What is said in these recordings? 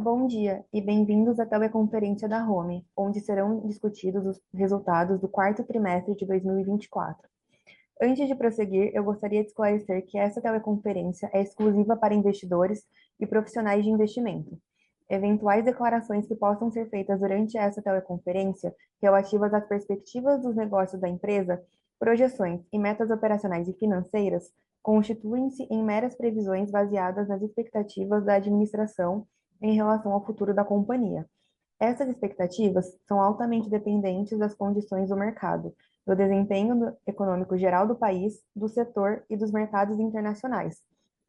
Bom dia e bem-vindos à teleconferência da Home, onde serão discutidos os resultados do quarto trimestre de 2024. Antes de prosseguir, eu gostaria de esclarecer que essa teleconferência é exclusiva para investidores e profissionais de investimento. Eventuais declarações que possam ser feitas durante essa teleconferência, relativas às perspectivas dos negócios da empresa, projeções e metas operacionais e financeiras, constituem-se em meras previsões baseadas nas expectativas da administração em relação ao futuro da companhia. Essas expectativas são altamente dependentes das condições do mercado, do desempenho econômico geral do país, do setor e dos mercados internacionais,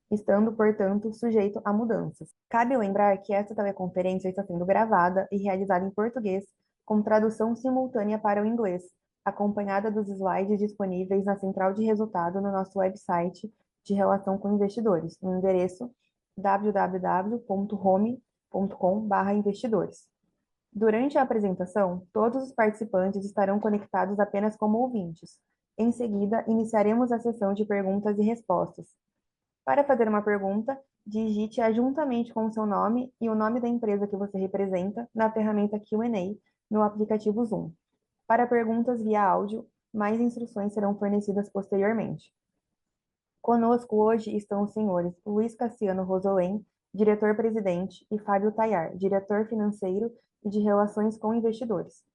estando, portanto, sujeito a mudanças. Cabe lembrar que esta teleconferência está sendo gravada e realizada em português, com tradução simultânea para o inglês, acompanhada dos slides disponíveis na central de resultado no nosso website de relação com investidores, no endereço www.home.com/investidores. Durante a apresentação, todos os participantes estarão conectados apenas como ouvintes. Em seguida, iniciaremos a sessão de perguntas e respostas. Para fazer uma pergunta, digite-a juntamente com o seu nome e o nome da empresa que você representa na ferramenta Q&A no aplicativo Zoom. Para perguntas via áudio, mais instruções serão fornecidas posteriormente. Conosco hoje estão os senhores Luiz Cassiano Rosolém, diretor-presidente, e Fábio Tayar, diretor financeiro e de Relações com Investidores.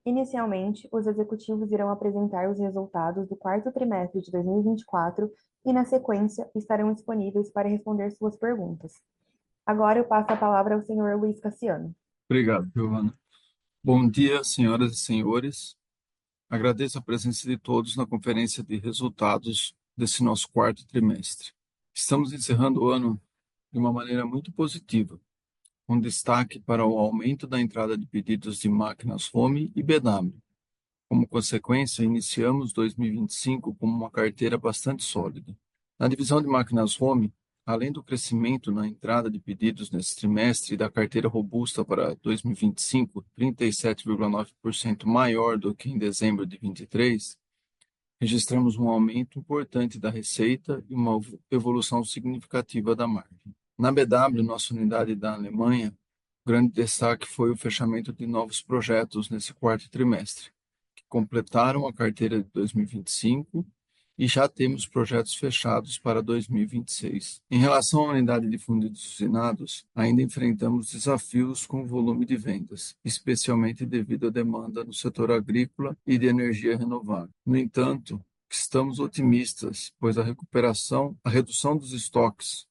Inicialmente, os executivos irão apresentar os resultados do quarto trimestre de 2024 e, na sequência, estarão disponíveis para responder suas perguntas. Agora eu passo a palavra ao senhor Luiz Cassiano. Obrigado, Giovana. Bom dia, senhoras e senhores. Agradeço a presença de todos na conferência de resultados desse nosso quarto trimestre. Estamos encerrando o ano de uma maneira muito positiva, com destaque para o aumento da entrada de pedidos de máquinas Home e BW. Como consequência, iniciamos 2025 com uma carteira bastante sólida. Na divisão de máquinas Home, além do crescimento na entrada de pedidos nesse trimestre e da carteira robusta para 2025, 37,9% maior do que em dezembro de 23, registramos um aumento importante da receita e uma evolução significativa da margem. Na BW, nossa unidade da Alemanha, o grande destaque foi o fechamento de novos projetos nesse quarto trimestre, que completaram a carteira de 2025 e já temos projetos fechados para 2026. Em relação à unidade de fundos usinados, ainda enfrentamos desafios com o volume de vendas, especialmente devido à demanda no setor agrícola e de energia renovável. No entanto, estamos otimistas, pois a redução dos estoques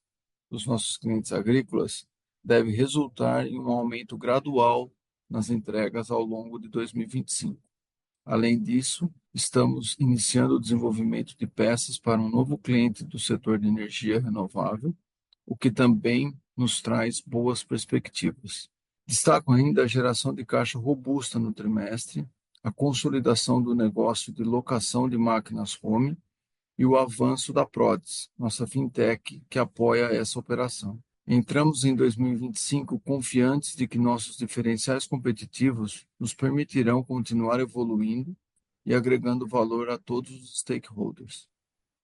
dos nossos clientes agrícolas deve resultar em um aumento gradual nas entregas ao longo de 2025. Além disso, estamos iniciando o desenvolvimento de peças para um novo cliente do setor de energia renovável, o que também nos traz boas perspectivas. Destaco ainda a geração de caixa robusta no trimestre, a consolidação do negócio de locação de máquinas Home e o avanço da Prodes, nossa fintech que apoia essa operação. Entramos em 2025 confiantes de que nossos diferenciais competitivos nos permitirão continuar evoluindo e agregando valor a todos os stakeholders.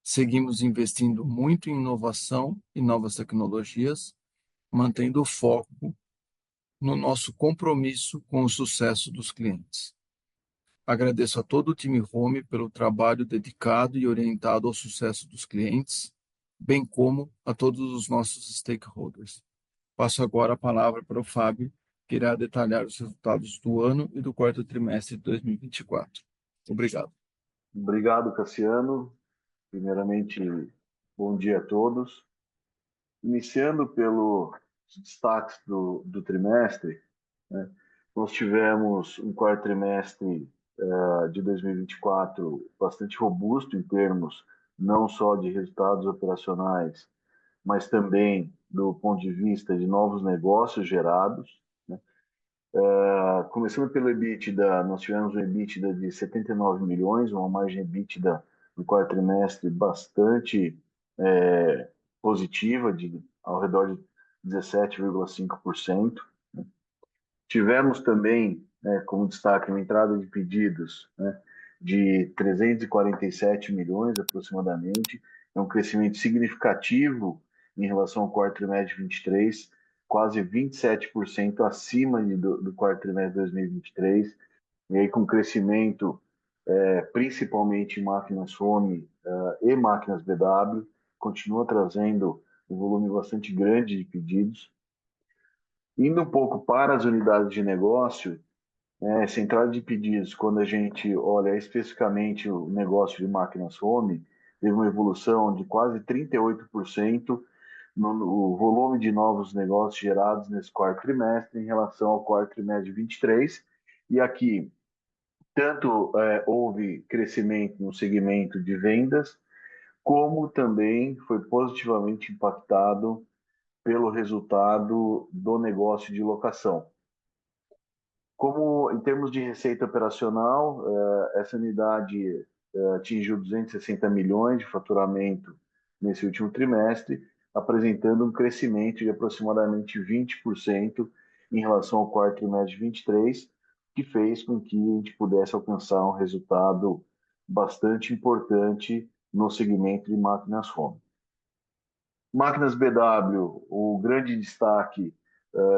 Seguimos investindo muito em inovação e novas tecnologias, mantendo o foco no nosso compromisso com o sucesso dos clientes. Agradeço a todo o time Home pelo trabalho dedicado e orientado ao sucesso dos clientes, bem como a todos os nossos stakeholders. Passo agora a palavra para o Fábio, que irá detalhar os resultados do ano e do quarto trimestre de 2024. Obrigado. Obrigado, Cassiano. Primeiramente, bom dia a todos. Iniciando pelos destaques do trimestre, né, nós tivemos um quarto trimestre de 2024 bastante robusto em termos não só de resultados operacionais, mas também do ponto de vista de novos negócios gerados, né? Começando pelo EBITDA, nós tivemos um EBITDA de 79 milhões, uma margem EBITDA no quarto trimestre bastante positiva, ao redor de 17,5%. Né? Tivemos também, como destaque, uma entrada de pedidos, né, de 347 milhões aproximadamente, é um crescimento significativo em relação ao quarto trimestre de 23, quase 27% acima do quarto trimestre de 2023, e aí com crescimento principalmente em máquinas home e máquinas BW, continua trazendo um volume bastante grande de pedidos. Indo um pouco para as unidades de negócio, central de pedidos, quando a gente olha especificamente o negócio de máquinas home, teve uma evolução de quase 38% no volume de novos negócios gerados nesse quarto trimestre em relação ao quarto trimestre de 23. E aqui, tanto houve crescimento no segmento de vendas, como também foi positivamente impactado pelo resultado do negócio de locação. Como em termos de receita operacional, essa unidade atingiu 260 milhões de faturamento nesse último trimestre, apresentando um crescimento de aproximadamente 20% em relação ao quarto trimestre de 23, que fez com que a gente pudesse alcançar um resultado bastante importante no segmento de máquinas home. Máquinas BW, o grande destaque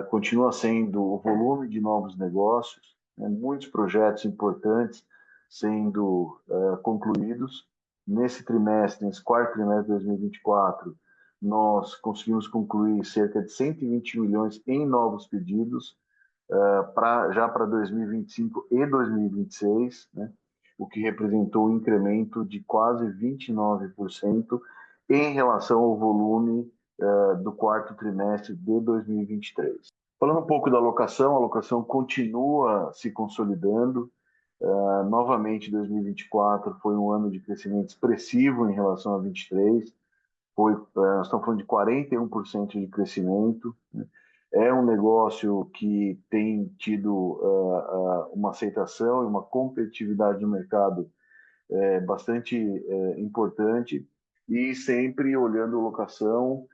continua sendo o volume de novos negócios, muitos projetos importantes sendo concluídos. Nesse trimestre, nesse quarto trimestre de 2024, nós conseguimos concluir cerca de 120 milhões em novos pedidos, já para 2025 e 2026, né? O que representou um incremento de quase 29% em relação ao volume do quarto trimestre de 2023. Falando um pouco da locação, a locação continua se consolidando. Novamente, 2024 foi um ano de crescimento expressivo em relação a 23. Nós estamos falando de 41% de crescimento. Né? É um negócio que tem tido uma aceitação e uma competitividade no mercado bastante importante, e sempre olhando locação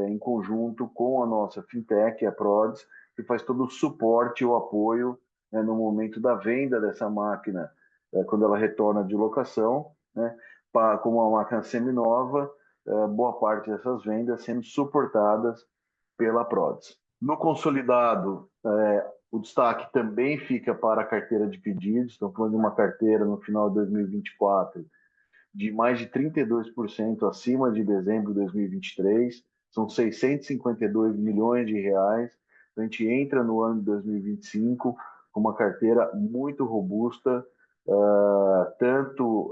em conjunto com a nossa fintech, a Prods, que faz todo o suporte e o apoio no momento da venda dessa máquina, quando ela retorna de locação, né, como uma máquina seminova, boa parte dessas vendas sendo suportadas pela Prods. No consolidado, o destaque também fica para a carteira de pedidos. Estamos falando de uma carteira no final de 2024 de mais de 32% acima de dezembro de 2023. São 652 milhões de reais. A gente entra no ano de 2025 com uma carteira muito robusta, tanto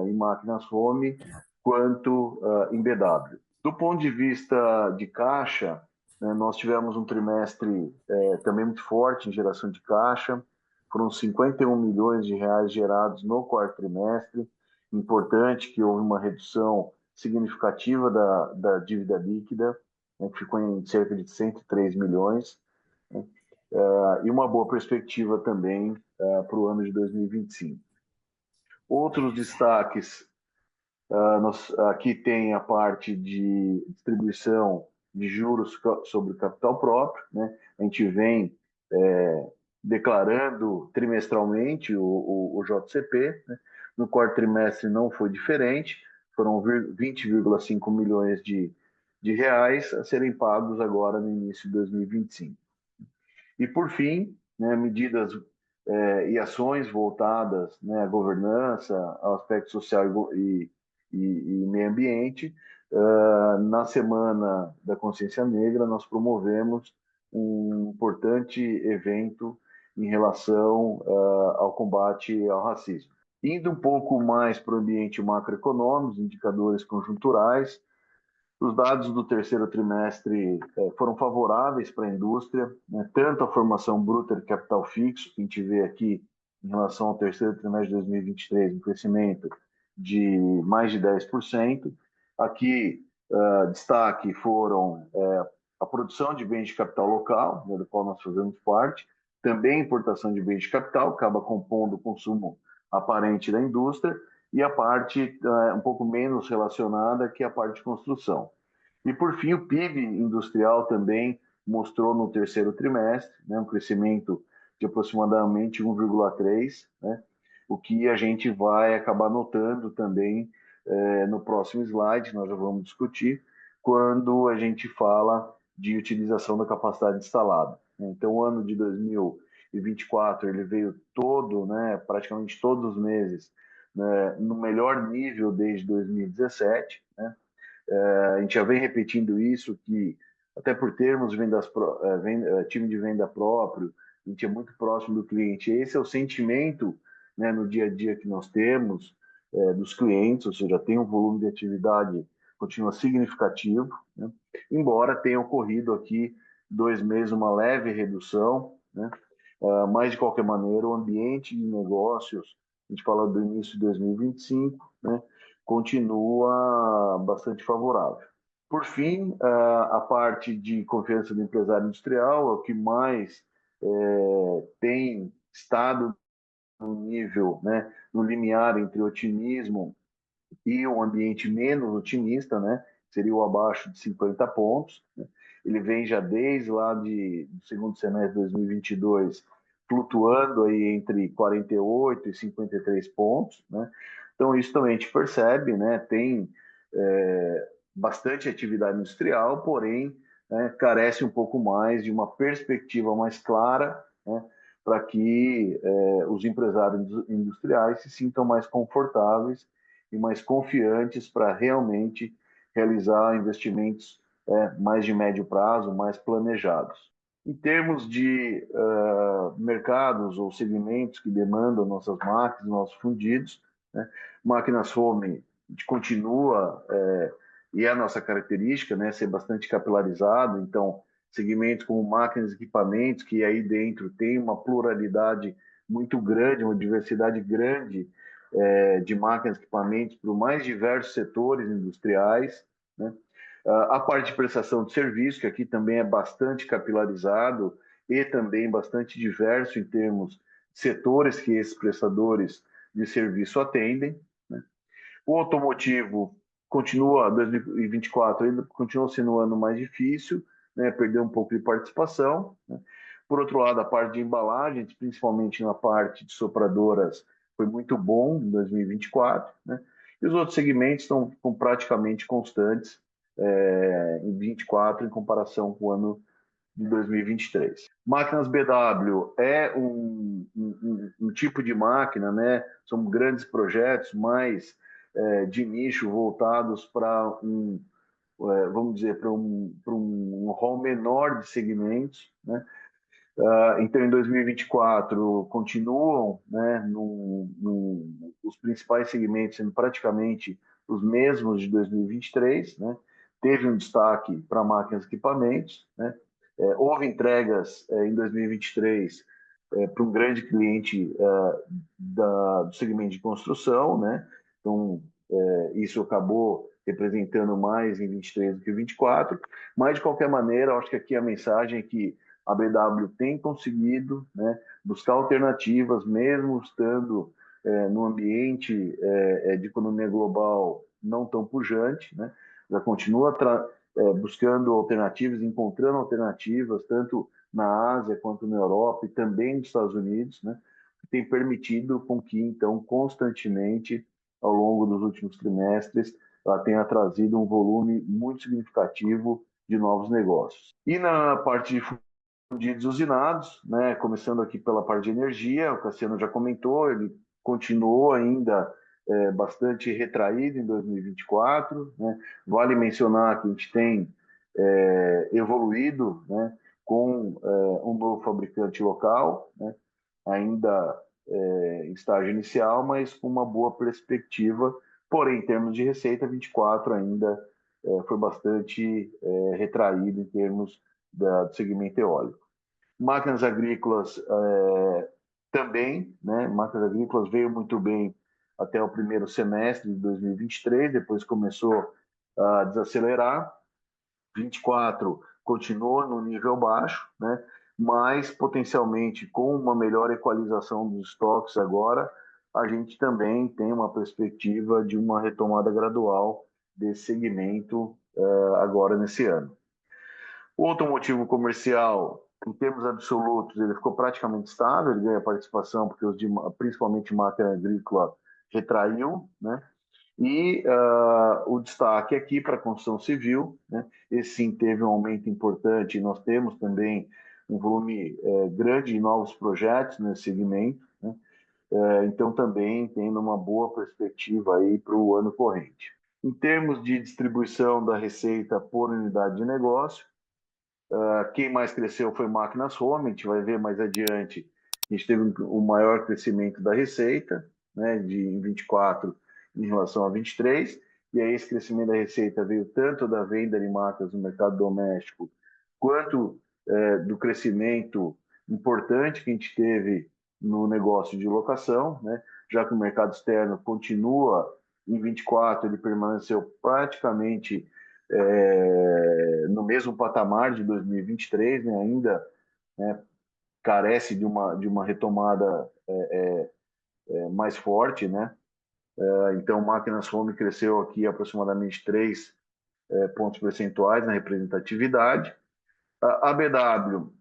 em máquinas home quanto em BW. Do ponto de vista de caixa, nós tivemos um trimestre também muito forte em geração de caixa. Foram 51 milhões de reais gerados no quarto trimestre. Importante que houve uma redução significativa da dívida líquida, que ficou em cerca de 103 milhões, né? E uma boa perspectiva também para o ano de 2025. Outros destaques, aqui tem a parte de distribuição de juros sobre o capital próprio, né? A gente vem declarando trimestralmente o JCP, né? No quarto trimestre não foi diferente, foram 20,5 milhões de reais a serem pagos agora no início de 2025. E, por fim, né, medidas e ações voltadas, né, à governança, ao aspecto social e meio ambiente. Na Semana da Consciência Negra, nós promovemos um importante evento em relação ao combate ao racismo. Indo um pouco mais para o ambiente macroeconômico, indicadores conjunturais, os dados do terceiro trimestre foram favoráveis para a indústria, né? Tanto a formação bruta de capital fixo, que a gente vê aqui em relação ao terceiro trimestre de 2023, um crescimento de mais de 10%. Aqui, destaque foram a produção de bens de capital local, né, do qual nós fazemos parte, também a importação de bens de capital, que acaba compondo o consumo aparente da indústria, e a parte um pouco menos relacionada, que é a parte de construção. E, por fim, o PIB industrial também mostrou no terceiro trimestre, né, um crescimento de aproximadamente 1,3%, né, o que a gente vai acabar notando também no próximo slide, nós já vamos discutir, quando a gente fala de utilização da capacidade instalada. Então, o ano de 2024 ele veio todo, né, praticamente todos os meses, né, no melhor nível desde 2017. Né? A gente já vem repetindo isso, que até por termos time de venda próprio, a gente é muito próximo do cliente. Esse é o sentimento, né, no dia a dia que nós temos dos clientes, ou seja, tem um volume de atividade continua significativo, né? Embora tenha ocorrido aqui 2 meses uma leve redução, né? Mas de qualquer maneira o ambiente de negócios, a gente fala do início de 2025, né? Continua bastante favorável. Por fim, a parte de confiança do empresário industrial é o que mais tem estado no nível, né, no limiar entre otimismo e um ambiente menos otimista, né, seria o abaixo de 50 pontos. Né? Ele vem já desde lá do segundo semestre de 2022, flutuando aí entre 48 e 53 pontos. Né? Então, isso também a gente percebe, né, tem bastante atividade industrial, porém, né, carece um pouco mais de uma perspectiva mais clara, né, para que os empresários industriais se sintam mais confortáveis e mais confiantes para realmente realizar investimentos mais de médio prazo, mais planejados. Em termos de mercados ou segmentos que demandam nossas máquinas, nossos fundidos, né, máquinas home, a gente continua, e é a nossa característica, né, ser bastante capilarizado, então segmentos como máquinas e equipamentos, que aí dentro tem uma pluralidade muito grande, uma diversidade grande de máquinas e equipamentos para os mais diversos setores industriais. Né? A parte de prestação de serviço, que aqui também é bastante capilarizado e também bastante diverso em termos de setores que esses prestadores de serviço atendem. Né? O automotivo continua, 2024 ainda continua sendo um ano mais difícil, né? Perdeu um pouco de participação. Né? Por outro lado, a parte de embalagens, principalmente na parte de sopradoras, foi muito bom em 2024, né? E os outros segmentos estão praticamente constantes em 24 em comparação com o ano de 2023. Máquinas BW é um tipo de máquina, né? São grandes projetos, mais de nicho voltados para vamos dizer, para um rol menor de segmentos, né? Então, em 2024, continuam, né, os principais segmentos sendo praticamente os mesmos de 2023. Né? Teve um destaque para máquinas e equipamentos. Né? Houve entregas em 2023 para um grande cliente do segmento de construção. Né? Então, isso acabou representando mais em 23 do que 24. Mas, de qualquer maneira, eu acho que aqui a mensagem é que a BW tem conseguido, né, buscar alternativas, mesmo estando no ambiente de economia global não tão pujante, né, já continua buscando alternativas, encontrando alternativas, tanto na Ásia quanto na Europa e também nos Estados Unidos, né, que tem permitido com que, então, constantemente, ao longo dos últimos trimestres, ela tenha trazido um volume muito significativo de novos negócios. E na parte de fundidos usinados, né? Começando aqui pela parte de energia, o Cassiano já comentou, ele continuou ainda bastante retraído em 2024. Né? Vale mencionar que a gente tem evoluído, né, com um novo fabricante local, né? Ainda em estágio inicial, mas com uma boa perspectiva. Porém, em termos de receita, 24 ainda foi bastante retraído em termos do segmento eólico. Máquinas agrícolas também, né? Máquinas agrícolas veio muito bem até o primeiro semestre de 2023, depois começou a desacelerar. 24 continuou no nível baixo, né? Mas potencialmente com uma melhor equalização dos estoques agora, a gente também tem uma perspectiva de uma retomada gradual desse segmento agora nesse ano. O automotivo comercial, em termos absolutos, ele ficou praticamente estável, ele ganha participação porque principalmente máquina agrícola retraiu, né? E o destaque aqui para a construção civil, né? Esse sim teve um aumento importante. Nós temos também um volume grande de novos projetos nesse segmento, né? Então também tendo uma boa perspectiva aí para o ano corrente. Em termos de distribuição da receita por unidade de negócio, quem mais cresceu foi Máquinas Home. A gente vai ver mais adiante. A gente teve o maior crescimento da receita, né, em 24 em relação a 23. E aí esse crescimento da receita veio tanto da venda de máquinas no mercado doméstico, quanto do crescimento importante que a gente teve no negócio de locação, né, já que o mercado externo continua em 24, ele permaneceu praticamente no mesmo patamar de 2023, né, ainda, né, carece de uma retomada mais forte, né? Então, Máquinas Home cresceu aqui aproximadamente 3 pontos percentuais na representatividade. A BW,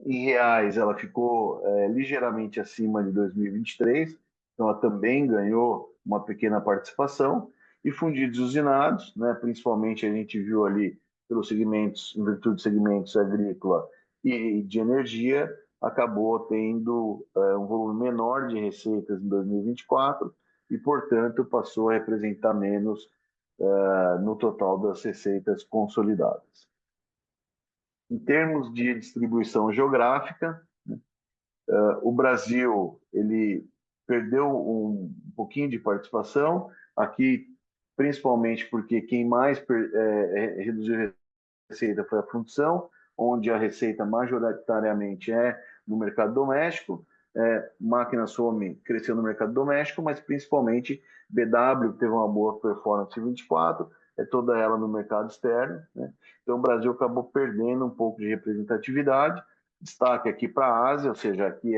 em reais, ela ficou ligeiramente acima de 2023, então ela também ganhou uma pequena participação. E fundidos usinados, né, principalmente a gente viu ali pelos segmentos, em virtude de segmentos agrícola e de energia, acabou tendo um volume menor de receitas em 2024 e, portanto, passou a representar menos no total das receitas consolidadas. Em termos de distribuição geográfica, o Brasil ele perdeu um pouquinho de participação aqui, principalmente porque quem mais reduziu a receita foi a fundição, onde a receita majoritariamente é no mercado doméstico. Máquinas Home cresceu no mercado doméstico, mas principalmente BW teve uma boa performance em 24, toda ela no mercado externo, né? Então o Brasil acabou perdendo um pouco de representatividade. Destaque aqui para a Ásia, ou seja, aqui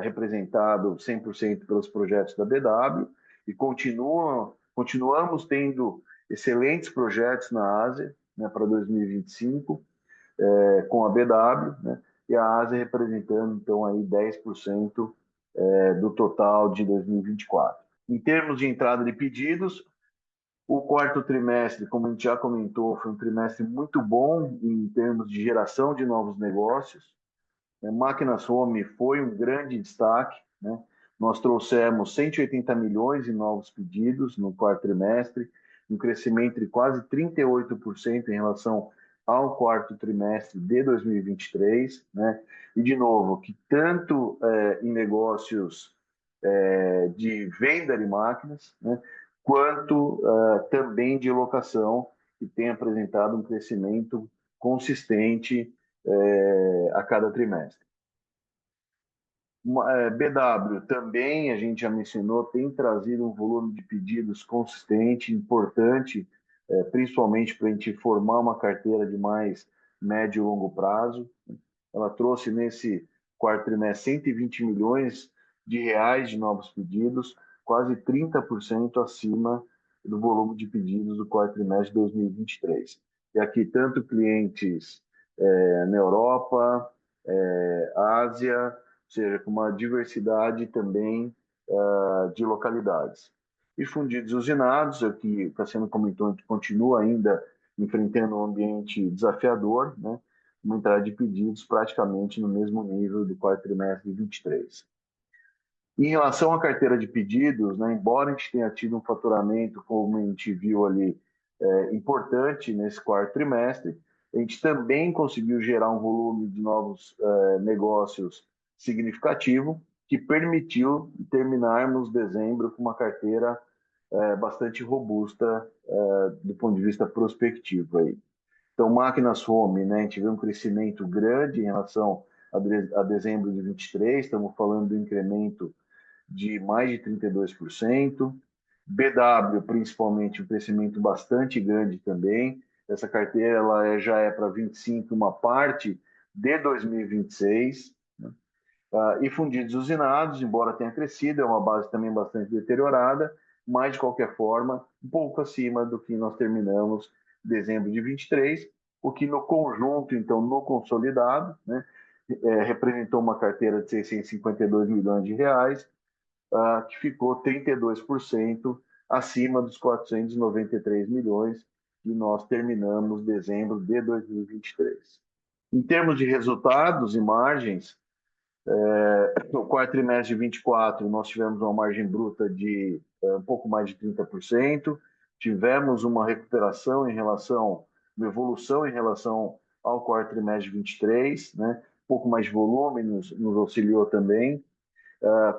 representado 100% pelos projetos da BW, e continuamos tendo excelentes projetos na Ásia, né, para 2025, com a BW, né, e a Ásia representando, então, aí 10% do total de 2024. Em termos de entrada de pedidos, o quarto trimestre, como a gente já comentou, foi um trimestre muito bom em termos de geração de novos negócios. Máquinas Home foi um grande destaque, né? Nós trouxemos 180 milhões em novos pedidos no quarto trimestre, um crescimento de quase 38% em relação ao quarto trimestre de 2023, né? E, de novo, que tanto em negócios de venda de máquinas, né, quanto também de locação, que tem apresentado um crescimento consistente a cada trimestre. BW também, a gente já mencionou, tem trazido um volume de pedidos consistente, importante, principalmente para a gente formar uma carteira de mais médio e longo prazo. Ela trouxe nesse quarto trimestre 120 milhões de reais de novos pedidos, quase 30% acima do volume de pedidos do quarto trimestre de 2023. E aqui tanto clientes na Europa, Ásia, ou seja, com uma diversidade também de localidades. E fundidos usinados, aqui o Cassiano comentou, a gente continua ainda enfrentando um ambiente desafiador, né? Uma entrada de pedidos praticamente no mesmo nível do quarto trimestre de 23. Em relação à carteira de pedidos, né, embora a gente tenha tido um faturamento, como a gente viu ali, importante nesse quarto trimestre, a gente também conseguiu gerar um volume de novos negócios significativo, que permitiu terminarmos dezembro com uma carteira bastante robusta do ponto de vista prospectivo aí. Então, Máquinas Home, né, a gente vê um crescimento grande em relação a dezembro de 23, estamos falando do incremento de mais de 32%. BW, principalmente, um crescimento bastante grande também. Essa carteira ela já é para 25, uma parte de 2026. Né? E fundidos usinados, embora tenha crescido, é uma base também bastante deteriorada, mas, de qualquer forma, um pouco acima do que nós terminamos em dezembro de 23, o que no conjunto, então, no consolidado, né, representou uma carteira de 652 milhões de reais, que ficou 32% acima dos 493 milhões que nós terminamos dezembro de 2023. Em termos de resultados e margens, no quarto trimestre de 24, nós tivemos uma margem bruta de um pouco mais de 30%, tivemos uma recuperação uma evolução em relação ao quarto trimestre de 23, né? Um pouco mais de volume nos auxiliou também.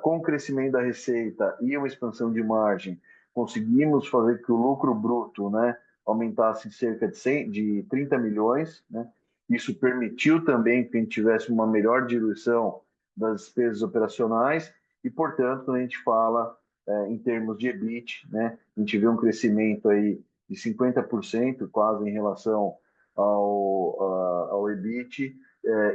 Com o crescimento da receita e uma expansão de margem, conseguimos fazer que o lucro bruto, né, aumentasse cerca de 30 milhões, né? Isso permitiu também que a gente tivesse uma melhor diluição das despesas operacionais e, portanto, quando a gente fala em termos de EBIT, né, a gente vê um crescimento aí de 50% quase em relação ao EBIT,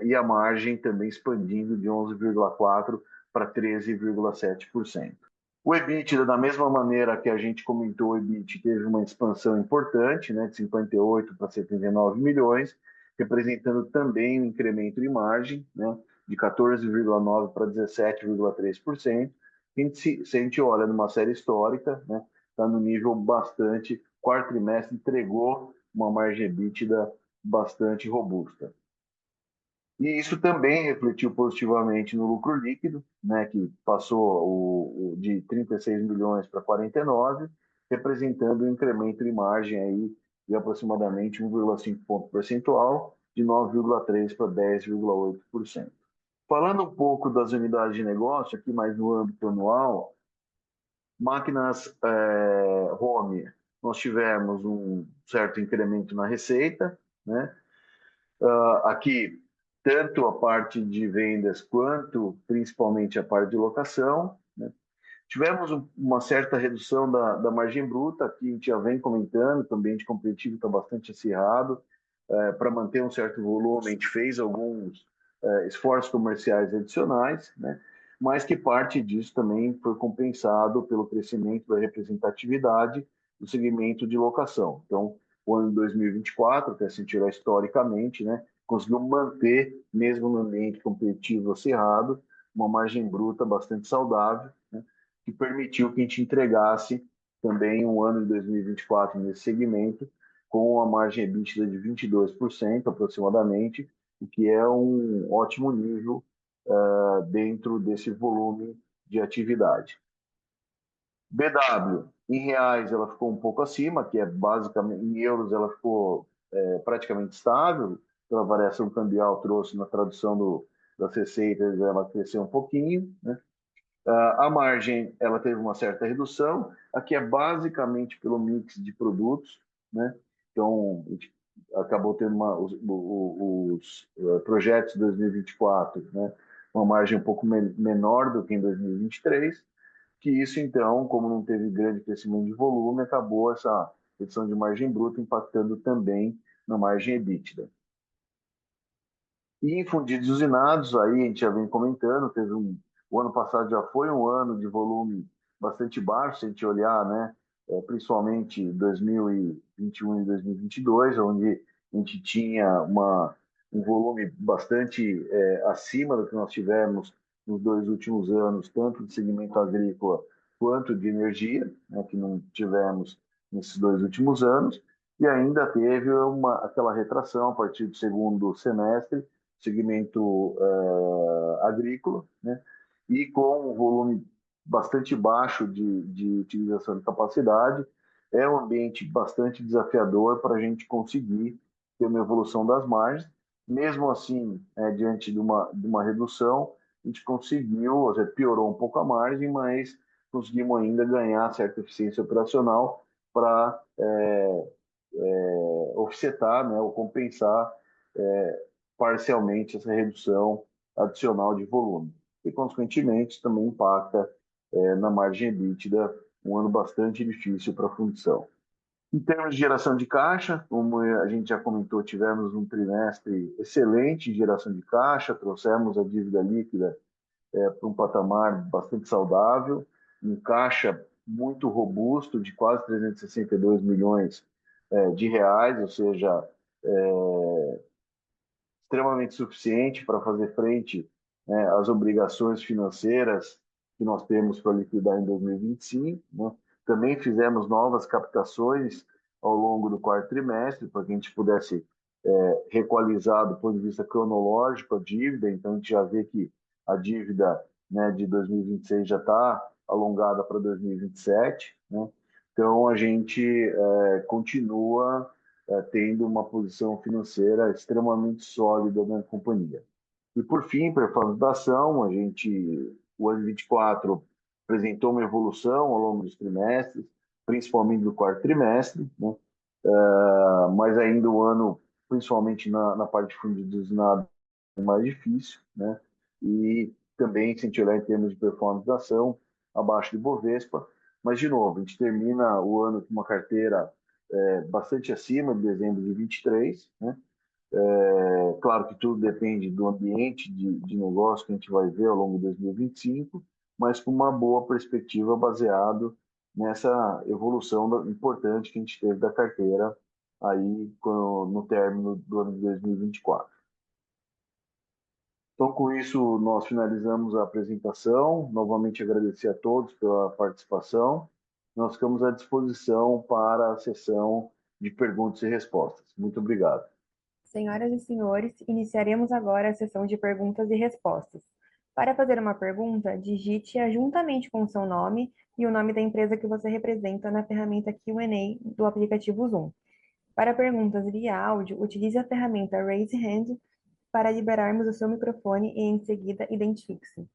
e a margem também expandindo de 11,4% para 13,7%. O EBITDA, da mesma maneira que a gente comentou, o EBIT teve uma expansão importante, né, de 58 para 79 milhões, representando também um incremento de margem, né, de 14,9 para 17,3%. Se a gente olha numa série histórica, né, está no nível bastante, quarto trimestre entregou uma margem EBITDA bastante robusta. E isso também refletiu positivamente no lucro líquido, né, que passou de 36 milhões para 49, representando um incremento de margem aí de aproximadamente 1,5 ponto percentual, de 9,3% para 10,8%. Falando um pouco das unidades de negócio, aqui mais no âmbito anual, máquinas home, nós tivemos um certo incremento na receita, né? Aqui, tanto a parte de vendas quanto principalmente a parte de locação, né? Tivemos uma certa redução da margem bruta, que a gente já vem comentando, que o ambiente competitivo está bastante acirrado. Para manter um certo volume, a gente fez alguns esforços comerciais adicionais, né? Mas que parte disso também foi compensado pelo crescimento da representatividade do segmento de locação. Então, o ano de 2024, até se tirar historicamente, né, conseguiu manter, mesmo no ambiente competitivo acirrado, uma margem bruta bastante saudável, né, que permitiu que a gente entregasse também um ano de 2024 nesse segmento, com a margem EBITDA de 22% aproximadamente, o que é um ótimo nível dentro desse volume de atividade. BW, em reais, ela ficou um pouco acima, que é basicamente, em euros, ela ficou praticamente estável, pela variação cambial trouxe na tradução das receitas, ela cresceu um pouquinho, né? A margem, ela teve uma certa redução, aqui é basicamente pelo mix de produtos, né? Então, a gente acabou tendo os projetos de 2024, né? Uma margem um pouco menor do que em 2023, que isso, então, como não teve grande crescimento de volume, acabou essa redução de margem bruta impactando também na margem EBITDA. E em fundidos usinados, aí a gente já vem comentando, o ano passado já foi um ano de volume bastante baixo, se a gente olhar, né, principalmente 2021 e 2022, onde a gente tinha um volume bastante acima do que nós tivemos nos 2 últimos anos, tanto de segmento agrícola quanto de energia, né, que não tivemos nesses 2 últimos anos, e ainda teve aquela retração a partir do segundo semestre, segmento agrícola, né? E com um volume bastante baixo de utilização de capacidade, é um ambiente bastante desafiador para a gente conseguir ter uma evolução das margens. Mesmo assim, diante de uma redução, a gente conseguiu, piorou um pouco a margem, mas conseguimos ainda ganhar certa eficiência operacional para offsetar, né, ou compensar parcialmente essa redução adicional de volume. E, consequentemente, também impacta na margem EBITDA, um ano bastante difícil para a fundição. Em termos de geração de caixa, como a gente já comentou, tivemos um trimestre excelente de geração de caixa, trouxemos a dívida líquida para um patamar bastante saudável, um caixa muito robusto de quase 362 milhões de reais, ou seja, extremamente suficiente para fazer frente, né, às obrigações financeiras que nós temos para liquidar em 2025, né? Também fizemos novas captações ao longo do quarto trimestre, para que a gente pudesse requalizar do ponto de vista cronológico a dívida. Então, a gente já vê que a dívida, né, de 2026 já está alongada para 2027, né? Então, a gente continua tendo uma posição financeira extremamente sólida na companhia. E, por fim, performance da ação, o ano 24 apresentou uma evolução ao longo dos trimestres, principalmente do quarto trimestre, né? Mas ainda o ano, principalmente na parte de fundos nada é mais difícil, né? E também, se a gente olhar em termos de performance da ação, abaixo de Bovespa, mas, de novo, a gente termina o ano com uma carteira bastante acima de dezembro de 23, né? Claro que tudo depende do ambiente de negócio que a gente vai ver ao longo de 2025, mas com uma boa perspectiva baseado nessa evolução importante que a gente teve da carteira aí no término do ano de 2024. Então, com isso, nós finalizamos a apresentação. Novamente, agradecer a todos pela participação. Nós ficamos à disposição para a sessão de perguntas e respostas. Muito obrigado. Senhoras e senhores, iniciaremos agora a sessão de perguntas e respostas. Para fazer uma pergunta, digite-a juntamente com o seu nome e o nome da empresa que você representa na ferramenta Q&A do aplicativo Zoom. Para perguntas via áudio, utilize a ferramenta Raise Hand para liberarmos o seu microfone e, em seguida, identifique-se.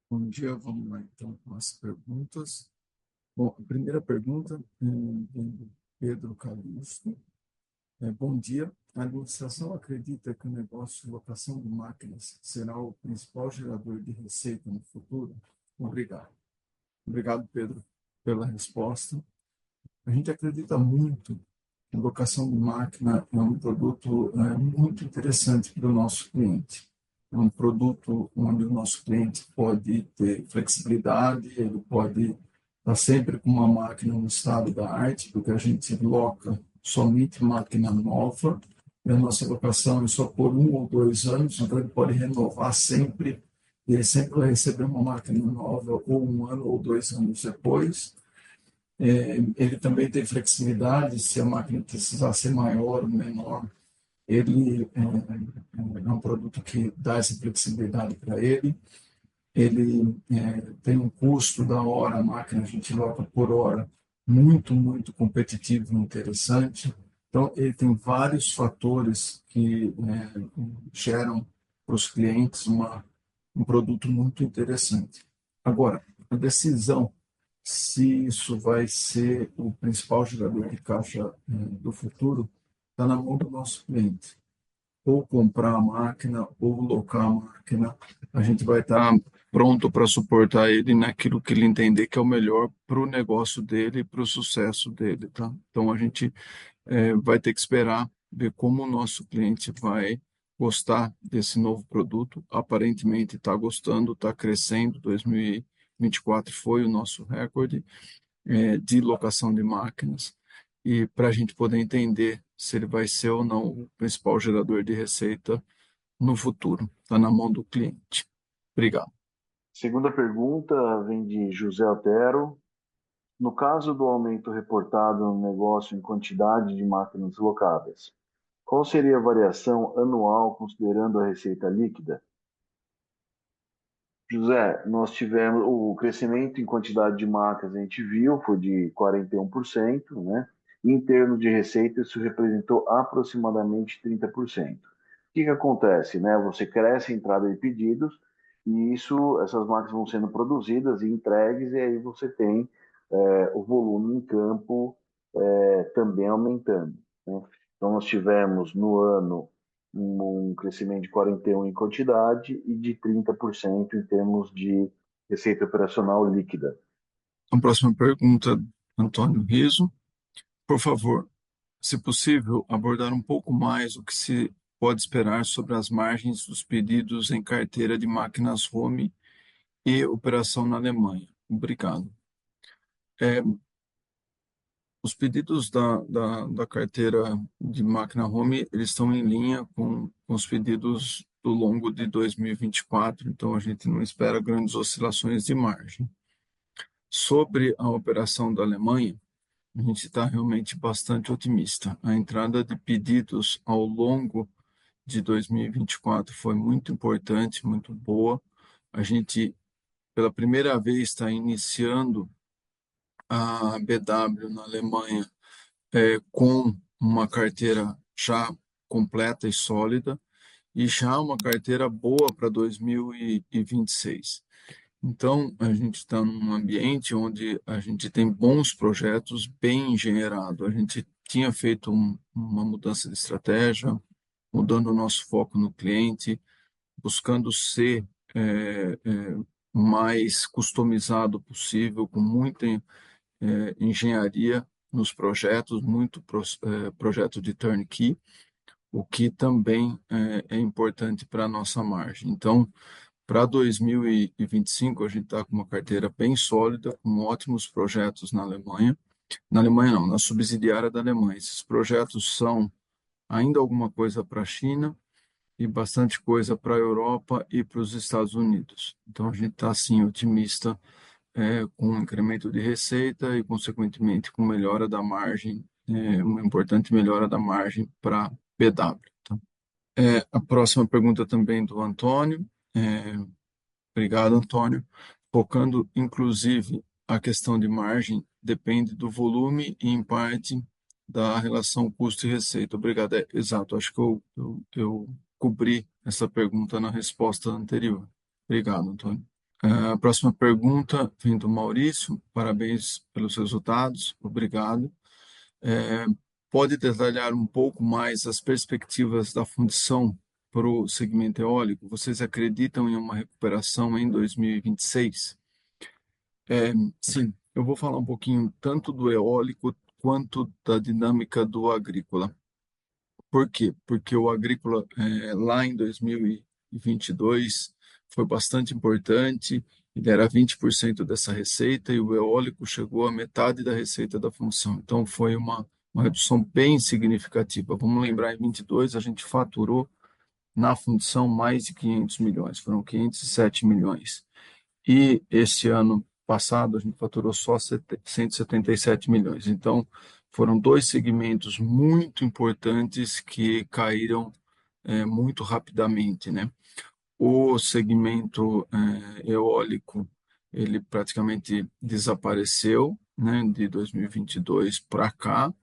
Bom dia, vamos lá então com as perguntas. Bom, a primeira pergunta vem do Pedro Calusto. Bom dia. A administração acredita que o negócio de locação de máquinas será o principal gerador de receita no futuro? Obrigado. Obrigado, Pedro, pela resposta. A gente acredita muito que locação de máquina é um produto muito interessante para o nosso cliente. É um produto onde o nosso cliente pode ter flexibilidade, ele pode estar sempre com uma máquina no estado da arte, porque a gente loca somente máquina nova, e a nossa locação é só por 1 ou 2 anos, então ele pode renovar sempre, e ele sempre vai receber uma máquina nova ou 1 ano ou 2 anos depois. Ele também tem flexibilidade, se a máquina precisar ser maior ou menor, ele é um produto que dá essa flexibilidade para ele. Ele tem um custo da hora, a máquina a gente loca por hora, muito, muito competitivo e interessante. Então, ele tem vários fatores que geram para os clientes um produto muito interessante. Agora, a decisão se isso vai ser o principal gerador de caixa do futuro está na mão do nosso cliente. Ou comprar a máquina, ou locar a máquina, a gente vai estar pronto para suportar ele naquilo que ele entender que é o melhor para o negócio dele e para o sucesso dele, tá? Então, a gente vai ter que esperar ver como o nosso cliente vai gostar desse novo produto. Aparentemente está gostando, está crescendo. 2024 foi o nosso recorde de locação de máquinas, e para a gente poder entender se ele vai ser ou não o principal gerador de receita no futuro. Está na mão do cliente. Obrigado. Segunda pergunta vem de José Otero. No caso do aumento reportado no negócio em quantidade de máquinas locadas, qual seria a variação anual considerando a receita líquida? José, nós tivemos o crescimento em quantidade de máquinas, a gente viu, foi de 41%, né? E em termos de receita, isso representou aproximadamente 30%. O que acontece, né? Você cresce a entrada de pedidos e essas máquinas vão sendo produzidas e entregues, e aí você tem o volume em campo também aumentando, né? Então, nós tivemos no ano um crescimento de 41% em quantidade e de 30% em termos de receita operacional líquida. A próxima pergunta, Antônio Riso. Por favor, se possível, abordar um pouco mais o que se pode esperar sobre as margens dos pedidos em carteira de máquinas home e operação na Alemanha. Obrigado. Os pedidos da carteira de máquina home, eles estão em linha com os pedidos do longo de 2024, então a gente não espera grandes oscilações de margem. Sobre a operação da Alemanha, a gente está realmente bastante otimista. A entrada de pedidos ao longo de 2024 foi muito importante, muito boa. A gente, pela primeira vez, está iniciando a BW na Alemanha com uma carteira já completa e sólida e já uma carteira boa para 2026. Então, a gente está num ambiente onde a gente tem bons projetos, bem engenheirado. A gente tinha feito uma mudança de estratégia, mudando o nosso foco no cliente, buscando ser mais customizado possível, com muita engenharia nos projetos, muito projeto de turnkey, o que também é importante para a nossa margem. Então, para 2025, a gente está com uma carteira bem sólida, com ótimos projetos na Alemanha. Na Alemanha não, na subsidiária da Alemanha. Esses projetos são ainda alguma coisa para a China e bastante coisa para a Europa e para os Estados Unidos. Então, a gente está, assim, otimista com um incremento de receita e, consequentemente, com melhora da margem, uma importante melhora da margem para BW. Tá? A próxima pergunta também do Antônio. Obrigado, Antônio. Focando, inclusive, a questão de margem depende do volume e, em parte, da relação custo e receita. Obrigado. Exato, acho que eu cobri essa pergunta na resposta anterior. Obrigado, Antônio. A próxima pergunta vem do Maurício. Parabéns pelos resultados. Obrigado. Pode detalhar um pouco mais as perspectivas da fundição para o segmento eólico? Vocês acreditam em uma recuperação em 2026? Sim, eu vou falar um pouquinho tanto do eólico quanto da dinâmica do agrícola. Por quê? Porque o agrícola, lá em 2022, foi bastante importante, ele era 20% dessa receita, e o eólico chegou a metade da receita da função. Então, foi uma redução bem significativa. Vamos lembrar, em 22, a gente faturou na fundição mais de 500 milhões, foram 507 milhões. E esse ano passado, a gente faturou só 177 milhões. Então, foram dois segmentos muito importantes que caíram muito rapidamente, né? O segmento eólico, ele praticamente desapareceu, né, de 2022 para cá,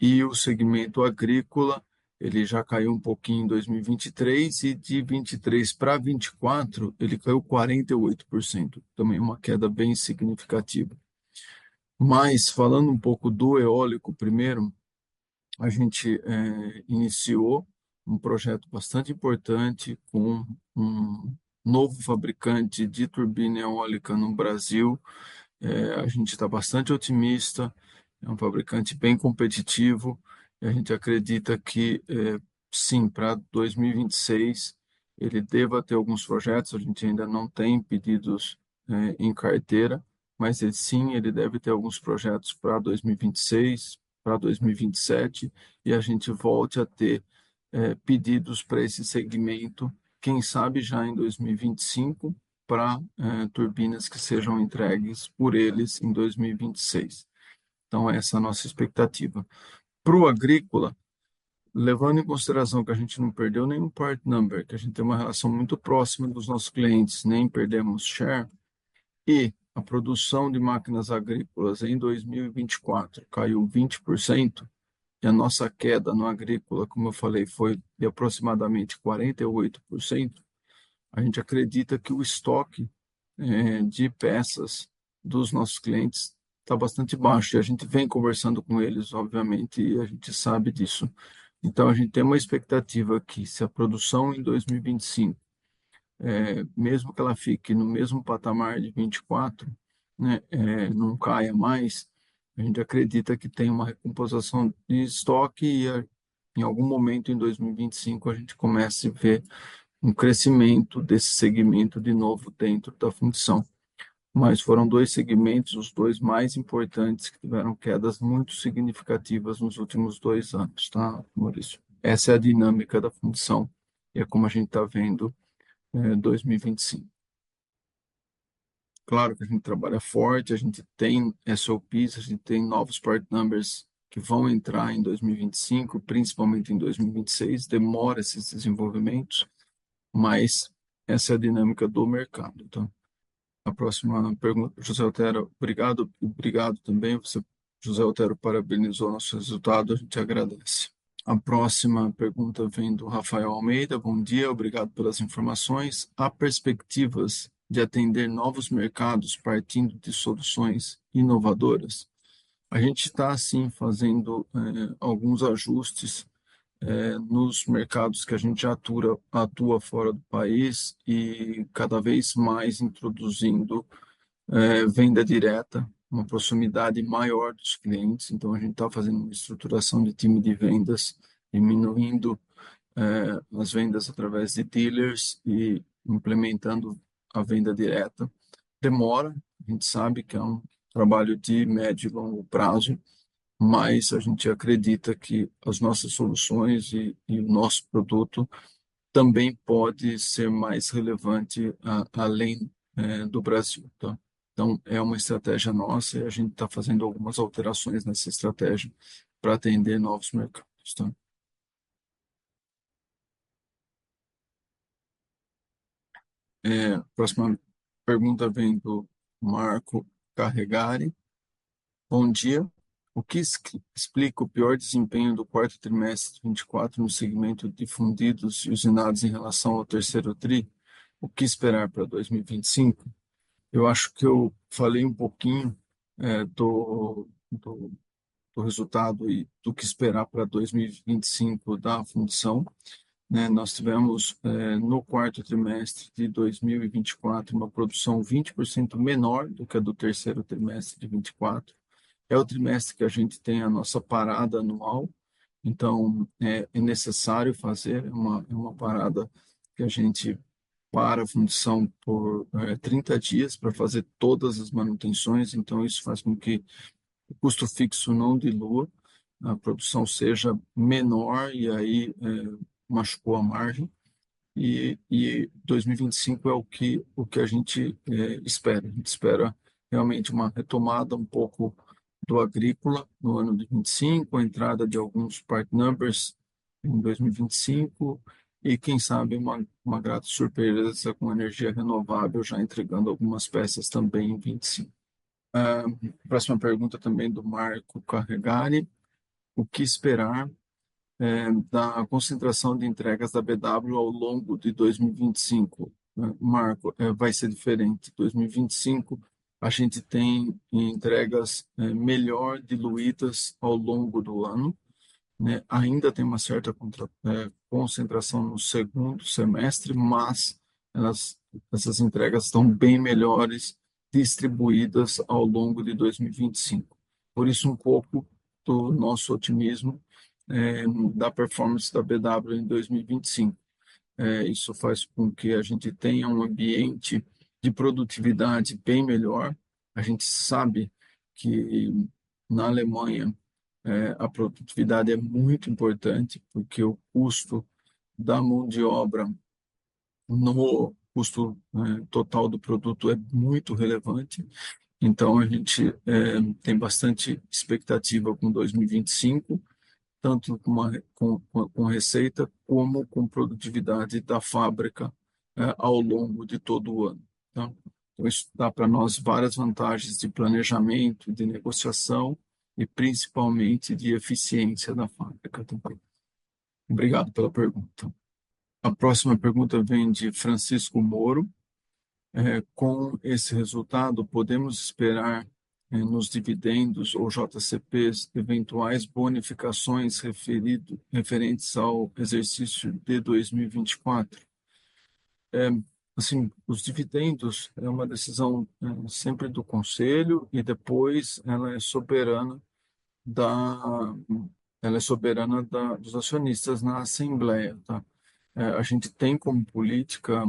e o segmento agrícola, ele já caiu um pouquinho em 2023 e de 23 para 24 ele caiu 48%, também uma queda bem significativa. Mas falando um pouco do eólico primeiro, a gente iniciou um projeto bastante importante com um novo fabricante de turbina eólica no Brasil. A gente está bastante otimista, é um fabricante bem competitivo, e a gente acredita que, sim, para 2026 ele deva ter alguns projetos, a gente ainda não tem pedidos em carteira, mas sim, ele deve ter alguns projetos para 2026, para 2027, e a gente volte a ter pedidos para esse segmento, quem sabe já em 2025, para turbinas que sejam entregues por eles em 2026. Então, essa é a nossa expectativa. Para o agrícola, levando em consideração que a gente não perdeu nenhum part number, que a gente tem uma relação muito próxima dos nossos clientes, nem perdemos share, e a produção de máquinas agrícolas em 2024 caiu 20%, e a nossa queda no agrícola, como eu falei, foi de aproximadamente 48%, a gente acredita que o estoque de peças dos nossos clientes está bastante baixo. E a gente vem conversando com eles, obviamente, e a gente sabe disso. Então, a gente tem uma expectativa que, se a produção em 2025, mesmo que ela fique no mesmo patamar de 24, né, não caia mais, a gente acredita que tem uma recomposição de estoque e, em algum momento em 2025, a gente comece a ver um crescimento desse segmento de novo dentro da fundição. Mas foram dois segmentos, os dois mais importantes, que tiveram quedas muito significativas nos últimos 2 anos, tá, Maurício? Essa é a dinâmica da fundição, e é como a gente está vendo 2025. Claro que a gente trabalha forte, a gente tem SOPs, a gente tem novos part numbers que vão entrar em 2025, principalmente em 2026. Demora esses desenvolvimentos, mas essa é a dinâmica do mercado. Então, a próxima pergunta, José Otero, obrigado também. Você, José Otero, parabenizou nosso resultado, a gente agradece. A próxima pergunta vem do Rafael Almeida. Bom dia, obrigado pelas informações. Há perspectivas de atender novos mercados partindo de soluções inovadoras? A gente está, sim, fazendo alguns ajustes nos mercados que a gente atua fora do país e cada vez mais introduzindo venda direta, uma proximidade maior dos clientes. Então, a gente está fazendo uma estruturação de time de vendas, diminuindo as vendas através de dealers e implementando a venda direta. Demora, a gente sabe que é um trabalho de médio e longo prazo, mas a gente acredita que as nossas soluções e o nosso produto também pode ser mais relevante além do Brasil, tá? Então, é uma estratégia nossa e a gente está fazendo algumas alterações nessa estratégia para atender novos mercados, tá? Próxima pergunta vem do Marco Carregari. Bom dia. O que explica o pior desempenho do quarto trimestre de 24 no segmento de fundidos e usinados em relação ao terceiro tri? O que esperar para 2025? Eu acho que eu falei um pouquinho do resultado e do que esperar para 2025 da fundição, né? Nós tivemos no quarto trimestre de 2024 uma produção 20% menor do que a do terceiro trimestre de 24. É o trimestre que a gente tem a nossa parada anual, então é necessário fazer uma parada que a gente para a fundição por 30 dias para fazer todas as manutenções, então isso faz com que o custo fixo não dilua, a produção seja menor e aí machucou a margem. E 2025 é o que a gente espera. A gente espera realmente uma retomada um pouco do agrícola no ano de 25, a entrada de alguns part numbers em 2025 e, quem sabe, uma grata surpresa com energia renovável já entregando algumas peças também em 25. Próxima pergunta também do Marco Carregari. O que esperar da concentração de entregas da BW ao longo de 2025? Marco, vai ser diferente. 2025, a gente tem entregas melhor diluídas ao longo do ano, né? Ainda tem uma certa concentração no segundo semestre, mas essas entregas estão bem melhores distribuídas ao longo de 2025. Por isso, um pouco do nosso otimismo da performance da BW em 2025. Isso faz com que a gente tenha um ambiente de produtividade bem melhor. A gente sabe que na Alemanha a produtividade é muito importante, porque o custo da mão de obra no custo total do produto é muito relevante. Então, a gente tem bastante expectativa com 2025, tanto com receita como com produtividade da fábrica ao longo de todo o ano. Tá? Então, isso dá para nós várias vantagens de planejamento, de negociação e principalmente de eficiência da fábrica também. Obrigado pela pergunta. A próxima pergunta vem de Francisco Moro. Com esse resultado, podemos esperar nos dividendos ou JCPs eventuais bonificações referentes ao exercício de 2024? Assim, os dividendos é uma decisão sempre do conselho e depois da, ela é soberana dos acionistas na assembleia, tá? A gente tem como política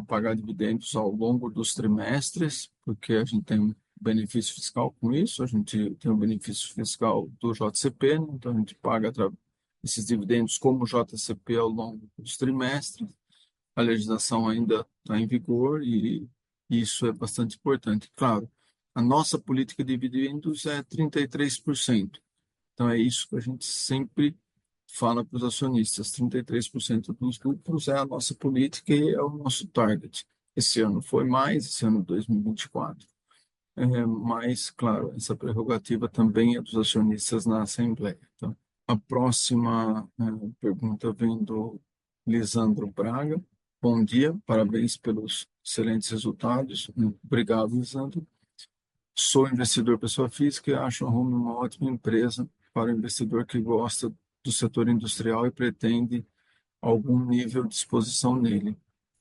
pagar dividendos ao longo dos trimestres, porque a gente tem um benefício fiscal com isso, a gente tem o benefício fiscal do JCP, né? Então a gente paga esses dividendos como JCP ao longo dos trimestres. A legislação ainda está em vigor e e isso é bastante importante. Claro, a nossa política de dividendos é 33%. Então, é isso que a gente sempre fala para os acionistas: 33% dos lucros é a nossa política e é o nosso target. Esse ano foi mais, esse ano 2024. Mas, claro, essa prerrogativa também é dos acionistas na Assembleia. Tá? A próxima pergunta vem do Lisandro Braga. Bom dia, parabéns pelos excelentes resultados. Obrigado, Lisandro. Sou investidor pessoa física e acho a Rumo uma ótima empresa para o investidor que gosta do setor industrial e pretende algum nível de exposição nele.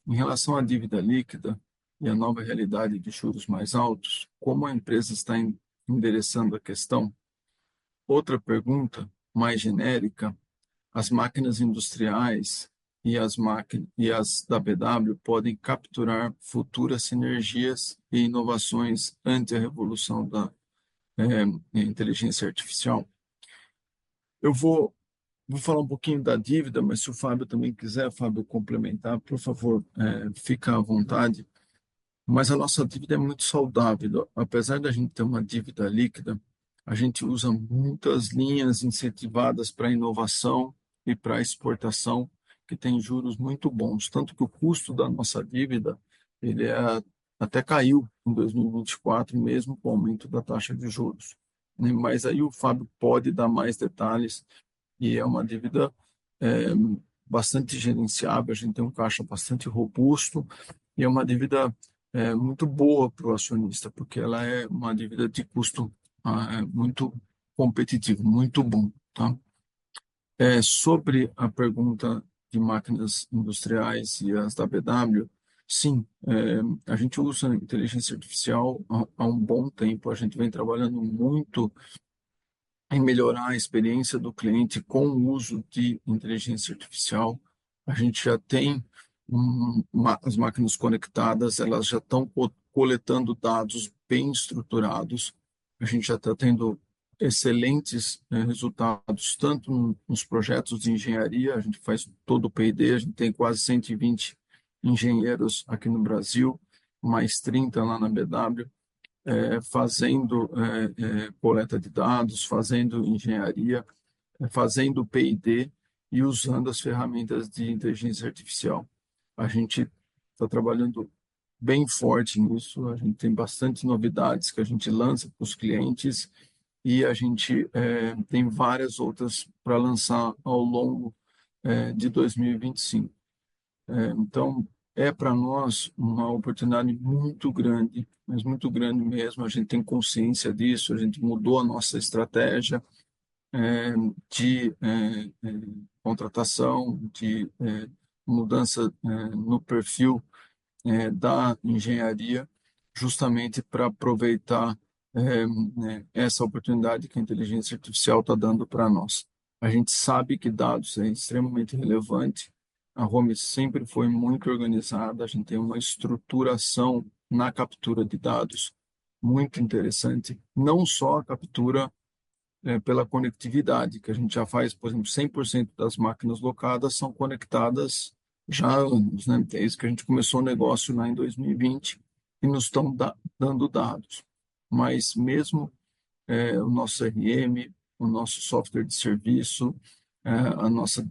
Em relação à dívida líquida e à nova realidade de juros mais altos, como a empresa está endereçando a questão? Outra pergunta, mais genérica: as máquinas industriais e as da BW podem capturar futuras sinergias e inovações ante a revolução da inteligência artificial? Eu vou falar um pouquinho da dívida, mas se o Fábio também quiser, Fábio, complementar, por favor, fica à vontade. Mas a nossa dívida é muito saudável. Apesar da gente ter uma dívida líquida, a gente usa muitas linhas incentivadas para inovação e para exportação, que tem juros muito bons. Tanto que o custo da nossa dívida ele até caiu em 2024, mesmo com o aumento da taxa de juros. Né? Mas aí o Fábio pode dar mais detalhes, e é uma dívida é, bastante gerenciável. A gente tem um caixa bastante robusto e é uma dívida muito boa para o acionista, porque ela é uma dívida de custo muito competitivo, muito bom. Tá? Sobre a pergunta de máquinas industriais e as da BW, sim, a gente usa inteligência artificial há um bom tempo. A gente vem trabalhando muito em melhorar a experiência do cliente com o uso de inteligência artificial. A gente já tem as máquinas conectadas, elas já estão coletando dados bem estruturados. A gente já está tendo excelentes resultados, tanto nos projetos de engenharia. A gente faz todo o P&D, a gente tem quase 120 engenheiros aqui no Brasil, mais 30 lá na BW, fazendo coleta de dados, fazendo engenharia, fazendo P&D e usando as ferramentas de inteligência artificial. A gente está trabalhando bem forte nisso, a gente tem bastante novidades que a gente lança para os clientes e a gente tem várias outras para lançar ao longo de 2025. Então, é para nós uma oportunidade muito grande, mas muito grande mesmo. A gente tem consciência disso, a gente mudou a nossa estratégia de contratação, de mudança no perfil da engenharia, justamente para aproveitar essa oportunidade que a inteligência artificial está dando para nós. A gente sabe que dados é extremamente relevante. A Home sempre foi muito organizada, a gente tem uma estruturação na captura de dados muito interessante, não só a captura pela conectividade, que a gente já faz, por exemplo, 100% das máquinas locadas são conectadas já há anos, né? Desde que a gente começou o negócio lá em 2020 e nos estão dando dados. Mas mesmo o nosso CRM, o nosso software de serviço, a nossa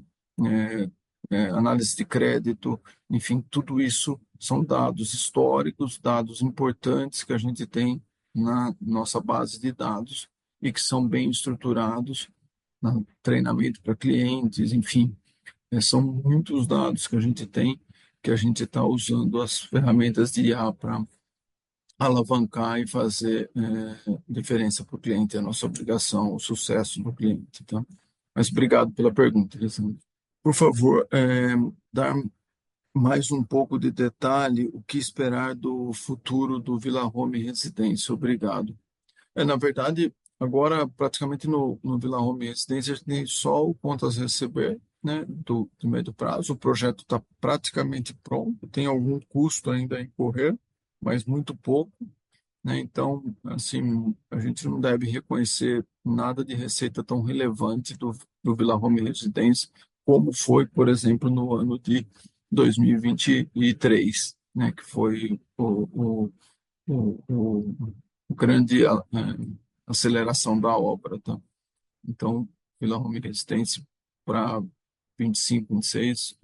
análise de crédito, enfim, tudo isso são dados históricos, dados importantes que a gente tem na nossa base de dados e que são bem estruturados, treinamento para clientes, enfim, são muitos dados que a gente tem, que a gente está usando as ferramentas de IA para alavancar e fazer diferença para o cliente. É a nossa obrigação, o sucesso do cliente. Tá? Mas obrigado pela pergunta, Alessandro. Por favor, dar mais um pouco de detalhe, o que esperar do futuro do Villa Home Residência. Obrigado. Na verdade, agora praticamente no Villa Home Residência a gente tem só o contas a receber, né, do médio prazo. O projeto está praticamente pronto, tem algum custo ainda a incorrer, mas muito pouco, né? Então, assim, a gente não deve reconhecer nada de receita tão relevante do Villa Home Residência como foi, por exemplo, no ano de 2023, né, que foi o grande aceleração da obra, tá? Então, Vila Home Resistência para 25, 26,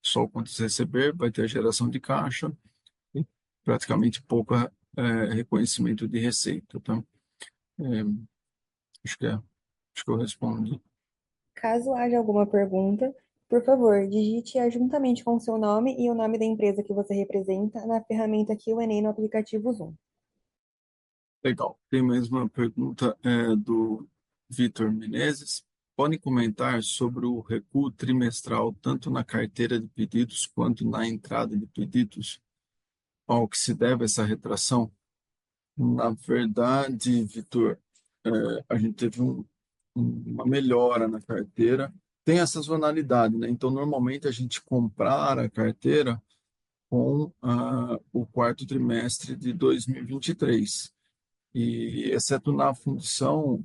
só quanto receber, vai ter geração de caixa e praticamente pouco reconhecimento de receita, tá? É, acho que acho que eu respondi. Caso haja alguma pergunta, por favor, digite-a juntamente com o seu nome e o nome da empresa que você representa na ferramenta Q&A no aplicativo Zoom. Legal. Tem mais uma pergunta do Vitor Menezes. Podem comentar sobre o recuo trimestral, tanto na carteira de pedidos quanto na entrada de pedidos? Ao que se deve essa retração? Na verdade, Vitor, a gente teve uma melhora na carteira. Tem essa sazonalidade, né? Então, normalmente a gente compara a carteira com o quarto trimestre de 2023. E, exceto na fundição,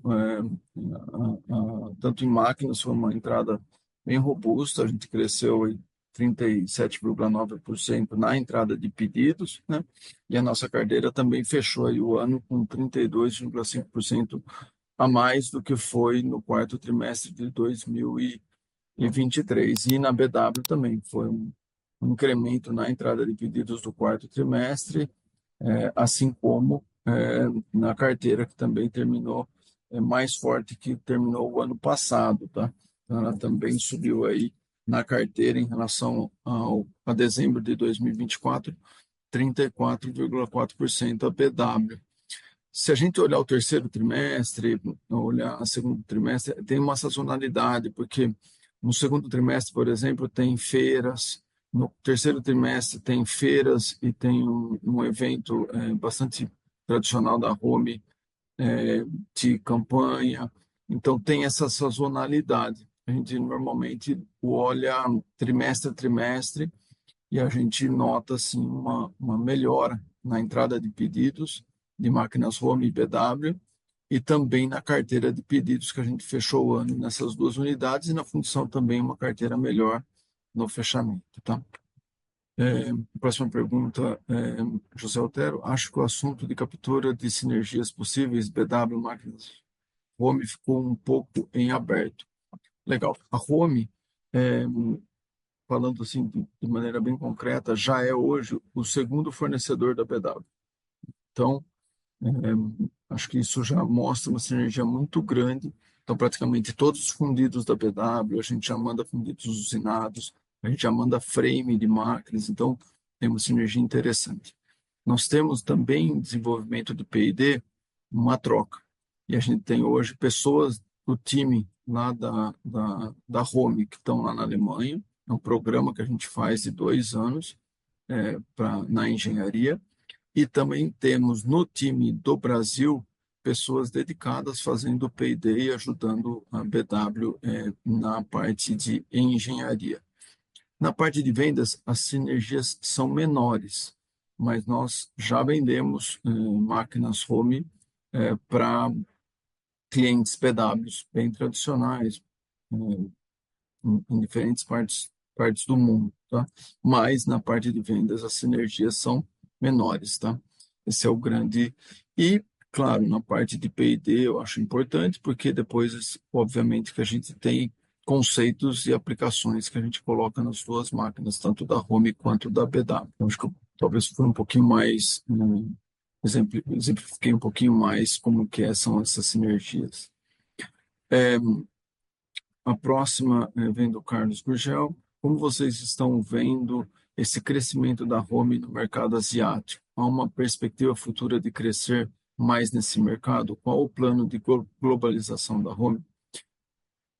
tanto em máquinas foi uma entrada bem robusta, a gente cresceu em 37,9% na entrada de pedidos, né? E a nossa carteira também fechou aí o ano com 32,5% a mais do que foi no quarto trimestre de 2023. E na BW também foi um incremento na entrada de pedidos do quarto trimestre, assim como na carteira, que também terminou mais forte que terminou o ano passado, tá? Então, ela também subiu aí na carteira em relação a dezembro de 2024, 34,4% a PW. Se a gente olhar o terceiro trimestre, olhar o segundo trimestre, tem uma sazonalidade, porque no segundo trimestre, por exemplo, tem feiras, no terceiro trimestre tem feiras e tem um evento bastante tradicional da Home, de campanha. Então, tem essa sazonalidade. A gente normalmente olha trimestre a trimestre e a gente nota assim, uma melhora na entrada de pedidos de máquinas Home e BW e também na carteira de pedidos que a gente fechou o ano nessas duas unidades e na função também uma carteira melhor no fechamento, tá? Próxima pergunta, José Otero. Acho que o assunto de captura de sinergias possíveis BW máquinas Home ficou um pouco em aberto. Legal. A Home, é, falando assim de maneira bem concreta, já é hoje o segundo fornecedor da BW. Então, acho que isso já mostra uma sinergia muito grande. Então, praticamente todos os fundidos da BW, a gente já manda fundidos usinados, a gente já manda frame de máquinas, então tem uma sinergia interessante. Nós temos também em desenvolvimento do P&D uma troca. E a gente tem hoje pessoas do time lá da Home, que estão lá na Alemanha. É um programa que a gente faz de 2 anos na engenharia. E também temos no time do Brasil pessoas dedicadas fazendo P&D e ajudando a BW na parte de engenharia. Na parte de vendas, as sinergias são menores, mas nós já vendemos máquinas Home para clientes PWs bem tradicionais, em diferentes partes do mundo, tá? Mas na parte de vendas as sinergias são menores, tá? Esse é o grande. E, claro, na parte de P&D eu acho importante, porque depois, obviamente, que a gente tem conceitos e aplicações que a gente coloca nas duas máquinas, tanto da Home quanto da BW. Eu acho que talvez foi um pouquinho mais, exemplifiquei um pouquinho mais como que são essas sinergias. A próxima vem do Carlos Gurgel. Como vocês estão vendo esse crescimento da Home no mercado asiático? Há uma perspectiva futura de crescer mais nesse mercado? Qual o plano de globalização da Home?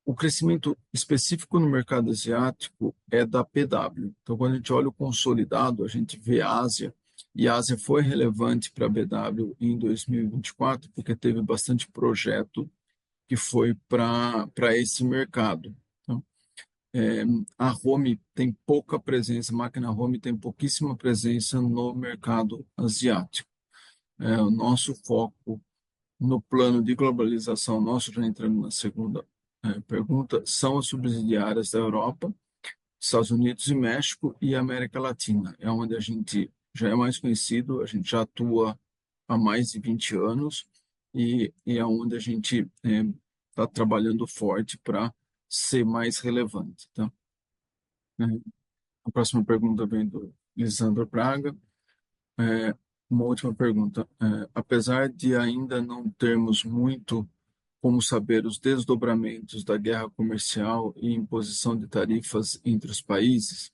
O crescimento específico no mercado asiático é da PW. Então, quando a gente olha o consolidado, a gente vê a Ásia, e a Ásia foi relevante para a BW em 2024, porque teve bastante projeto que foi para esse mercado. Então, a Home tem pouca presença, a máquina Home tem pouquíssima presença no mercado asiático. O nosso foco no plano de globalização, nosso já entrando na segunda pergunta, são as subsidiárias da Europa, Estados Unidos e México e América Latina. É onde a gente já é mais conhecido, a gente já atua há mais de 20 anos e é onde a gente está trabalhando forte para ser mais relevante, tá? É, a próxima pergunta vem do Lisandro Braga. É, uma última pergunta. Apesar de ainda não termos muito como saber os desdobramentos da guerra comercial e imposição de tarifas entre os países,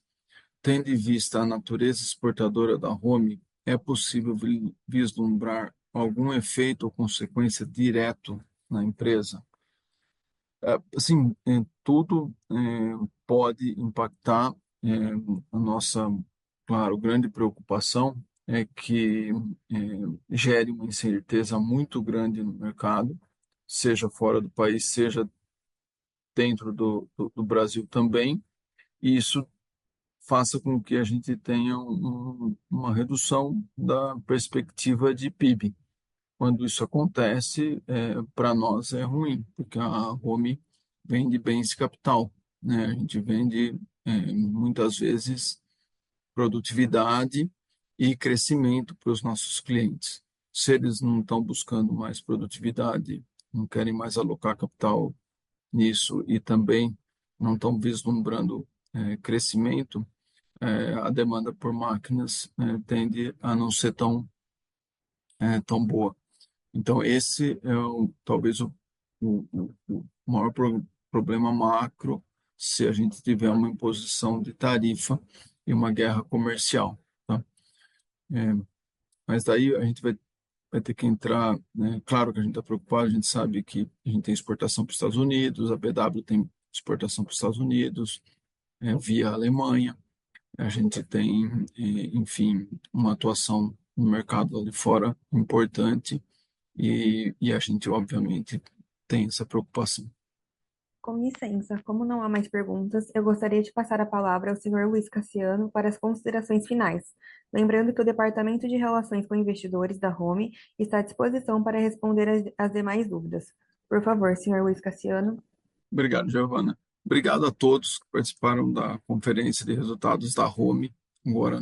tendo em vista a natureza exportadora da Home, é possível vislumbrar algum efeito ou consequência direto na empresa? Assim, tudo pode impactar. é, a nossa, claro, grande preocupação é que gere uma incerteza muito grande no mercado, seja fora do país, seja dentro do Brasil também, e isso faça com que a gente tenha uma redução da perspectiva de PIB. Quando isso acontece, para nós é ruim, porque a Home vende bens de capital, né? A gente vende, muitas vezes, produtividade e crescimento para os nossos clientes. Se eles não estão buscando mais produtividade, não querem mais alocar capital nisso e também não estão vislumbrando crescimento, a demanda por máquinas tende a não ser tão boa. Então, esse é talvez o maior problema macro se a gente tiver uma imposição de tarifa e uma guerra comercial, tá? É, mas daí a gente vai ter que entrar, né? Claro que a gente está preocupado, a gente sabe que a gente tem exportação para os Estados Unidos, a BW tem exportação para os Estados Unidos, via Alemanha, a gente tem, enfim, uma atuação no mercado lá de fora importante e a gente, obviamente, tem essa preocupação. Com licença, como não há mais perguntas, eu gostaria de passar a palavra ao Sr. Luiz Cassiano para as considerações finais. Lembrando que o Departamento de Relações com Investidores da Home está à disposição para responder as demais dúvidas. Por favor, Sr. Luiz Cassiano. Obrigado, Giovana. Obrigado a todos que participaram da conferência de resultados da Home, agora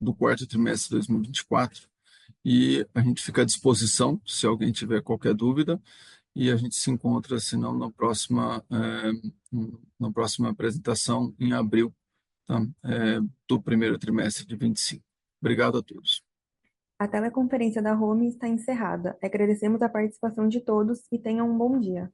do quarto trimestre de 2024. E a gente fica à disposição se alguém tiver qualquer dúvida. E a gente se encontra, se não, na próxima apresentação em abril, tá? Do primeiro trimestre de 25. Obrigado a todos. A teleconferência da Home está encerrada. Agradecemos a participação de todos e tenham um bom dia.